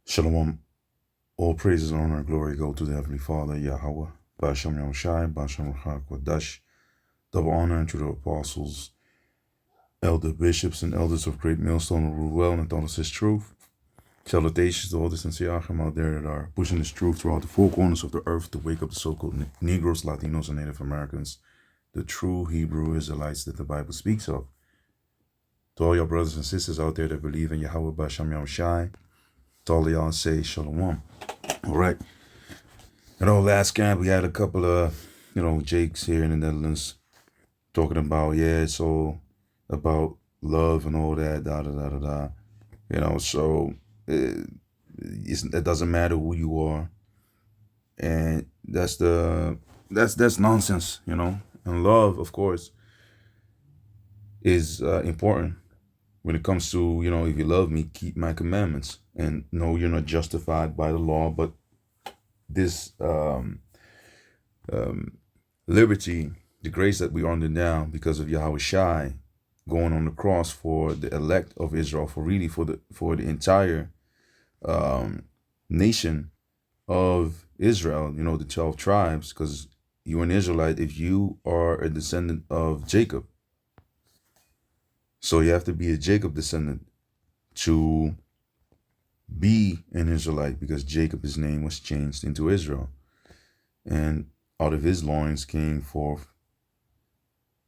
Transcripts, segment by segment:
Shalom. All praises, honor, and glory go to the Heavenly Father, Yahweh, Ba'ashem Yahushai, Ba'ashem Ruchak Wadash. Double honor to the apostles, elder bishops, and elders of Great Millstone who rule well and taught us His truth. Salutations to all the sincere Achim out there that are pushing this truth throughout the four corners of the earth to wake up the so-called Negroes, Latinos, and Native Americans, the true Hebrew Israelites that the Bible speaks of. To all your brothers and sisters out there that believe in Yahweh, Ba'ashem Yahushai, to all of y'all say Shalom. All right. Last camp we had a couple of, Jakes here in the Netherlands talking about, it's all about love and all that, so it doesn't matter who you are. And that's nonsense, And love, of course, is important when it comes to, if you love me, keep my commandments. And no, you're not justified by the law, but this liberty, the grace that we are under now because of Yahweh Shai going on the cross for the elect of Israel, for the entire nation of Israel, the 12 tribes, because you're an Israelite if you are a descendant of Jacob. So you have to be a Jacob descendant to be an Israelite, because Jacob, his name was changed into Israel. And out of his loins came forth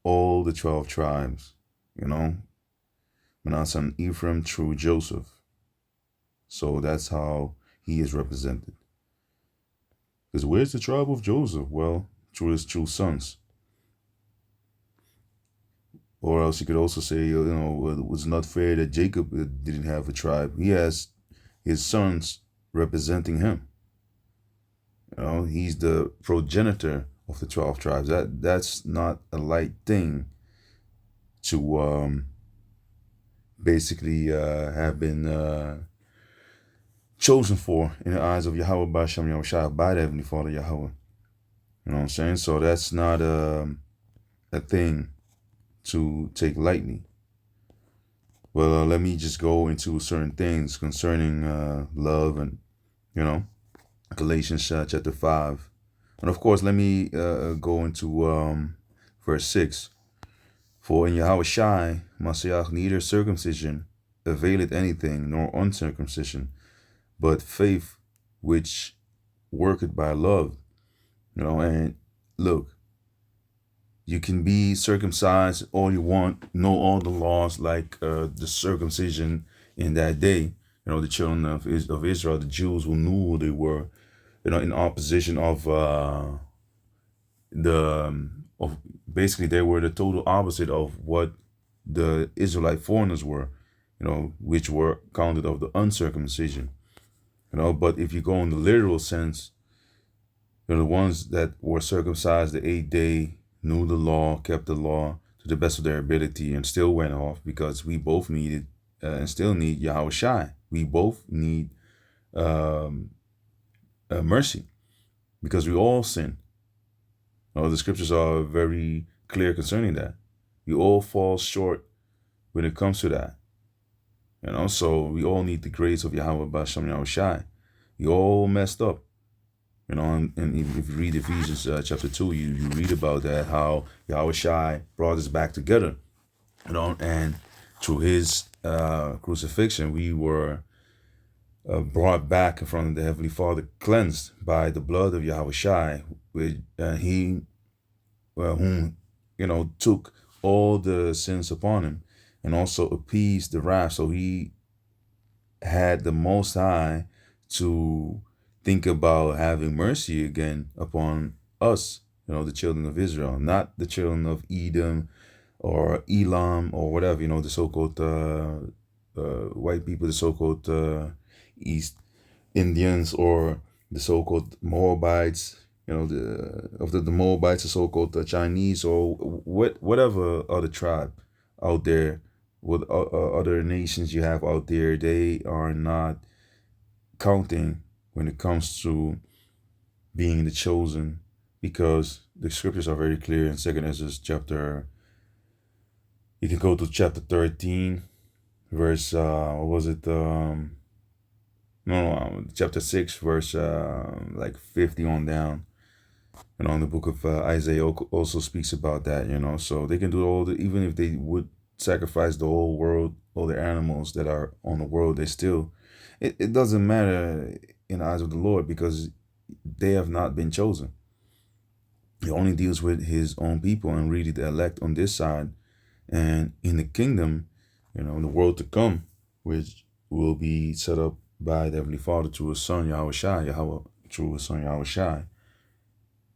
all the 12 tribes, Manasseh and Ephraim through Joseph. So that's how he is represented. Because where's the tribe of Joseph? Well, through his true sons. Or else you could also say, it was not fair that Jacob didn't have a tribe. He has his sons representing him. He's the progenitor of the 12 tribes. That's not a light thing to basically have been chosen for in the eyes of Yahweh Ba'ashem Yahushai, by the Heavenly Father Yahweh. You know what I'm saying? So that's not a thing to take lightly. Well, let me just go into certain things concerning love and, Galatians chapter 5. And of course, let me go into verse 6. For in Yahweh Shai, Mashiach, neither circumcision availeth anything, nor uncircumcision, but faith which worketh by love. And look, you can be circumcised all you want, know all the laws, like the circumcision in that day. The children of Israel, the Jews who knew who they were, in opposition of basically they were the total opposite of what the Israelite foreigners were, which were counted of the uncircumcision. But if you go in the literal sense, the ones that were circumcised the 8th day, knew the law, kept the law to the best of their ability, and still went off, because we both needed and still need Yahweh Shai. We both need mercy, because we all sin. The scriptures are very clear concerning that. We all fall short when it comes to that. So we all need the grace of Yahweh Ba'ashem Yahushai. We all messed up. And if you read Ephesians chapter 2, you read about that, how Yahweh Shai brought us back together. And through his crucifixion, we were brought back in front of the Heavenly Father, cleansed by the blood of Yahweh Shai, whom took all the sins upon him, and also appeased the wrath. So he had the Most High to think about having mercy again upon us, the children of Israel, not the children of Edom or Elam or whatever, the so-called white people, the so-called East Indians, or the so-called Moabites, the Moabites, the so-called Chinese, or whatever other tribe out there, what other nations you have out there, they are not counting when it comes to being the chosen, because the scriptures are very clear in 2nd Ezra chapter, you can go to chapter 13, verse, No, chapter 6, verse like 50 on down. In the book of Isaiah also speaks about that, so they can do even if they would sacrifice the whole world, all the animals that are on the world, it doesn't matter in the eyes of the Lord, because they have not been chosen. He only deals with his own people and really the elect on this side. And in the kingdom, in the world to come, which will be set up by the Heavenly Father through his Son, Yahweh, through his Son, Yahweh,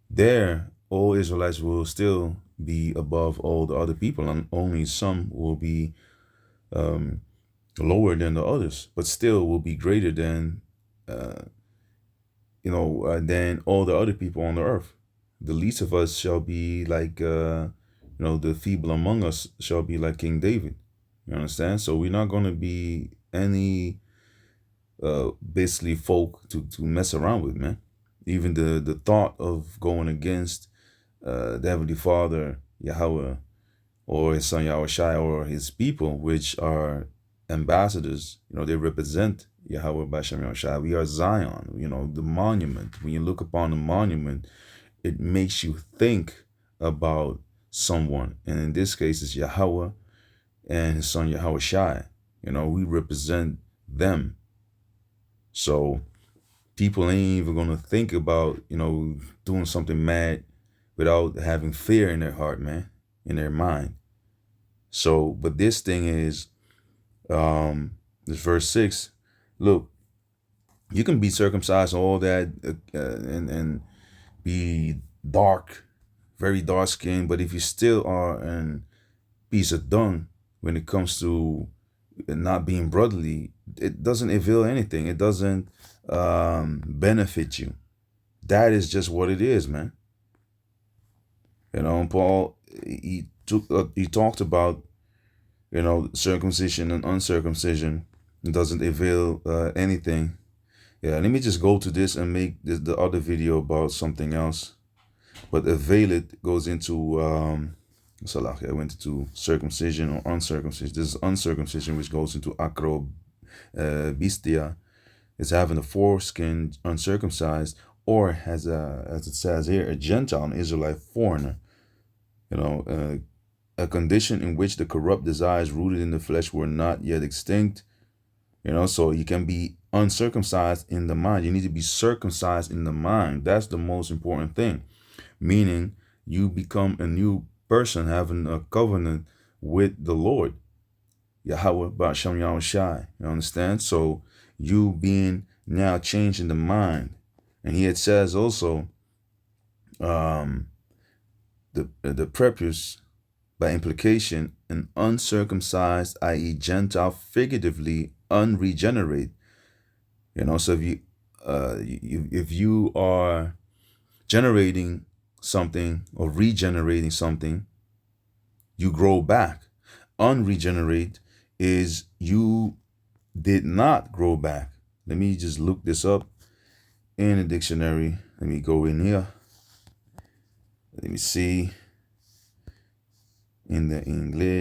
there, all Israelites will still be above all the other people, and only some will be lower than the others, but still will be greater than, than all the other people on the earth. The least of us shall be like, the feeble among us shall be like King David. You understand? So we're not going to be any basically folk to mess around with, man. Even the thought of going against the Heavenly Father, Yahweh, or his Son Yahweh or his people, which are ambassadors, they represent Yahweh Bashem Yahushai. We are Zion, the monument. When you look upon the monument, it makes you think about someone. And in this case, it's Yahweh and his Son Yahweh Shai. We represent them. So people ain't even going to think about, doing something mad without having fear in their heart, man, in their mind. So, but this thing is, this verse 6, look, you can be circumcised, all that, and be dark, very dark skinned, but if you still are a piece of dung when it comes to not being brotherly, it doesn't avail anything. It doesn't benefit you. That is just what it is, man. Paul, he talked about, circumcision and uncircumcision. It doesn't avail anything. Yeah, let me just go to this and make the other video about something else. But avail it goes into I went into circumcision or uncircumcision. This is uncircumcision, which goes into acrobistia. It's having the foreskin uncircumcised, or has as it says here, a Gentile, an Israelite foreigner. A condition in which the corrupt desires rooted in the flesh were not yet extinct. So you can be uncircumcised in the mind. You need to be circumcised in the mind. That's the most important thing. Meaning you become a new person, having a covenant with the Lord, Yahweh Ba'Shem Yahushai. You understand? So you being now changed in the mind. And here it says also, the prepuce, by implication, an uncircumcised, i.e. Gentile, figuratively unregenerate. So if you are generating something or regenerating something, you grow back. Unregenerate is you did not grow back. Let me just look this up in the dictionary. Let me go in here. Let me see in the English.